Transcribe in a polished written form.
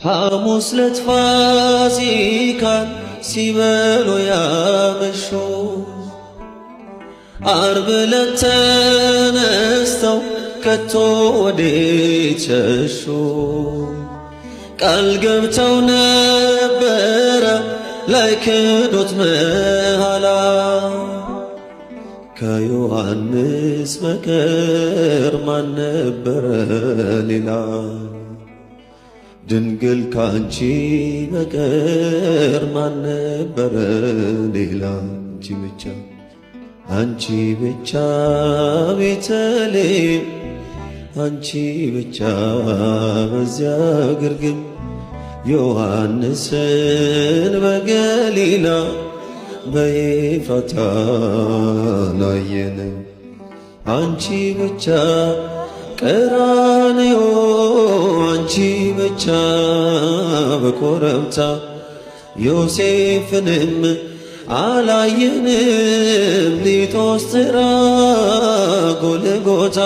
ሐሙስ ዕለት ፋሲካን ሲበሉ ያመሹ ዓርብ ዕለት ተነስተው ከቶ ወዴት ሸሹ? ቃል ገብተው ነበረ ላይክዱት መሃላ ከዮሐንስ በቀር ማን ነበረ ሌላ? ድንግል ካንቺ በቀር ማን ነበረ ሌላ? አንቺ ብቻ ቤተልሔም አንቺ ብቻ በዚያ ግርግም ዮሐንስን በገሊላ በኤፍራታ ላየንም አንቺ ብቻ ቀራንዮ አንቺ ብቻ በኮረብታ ዮሴፍንም አላየንም ሊጦስትራ ጎልጎታ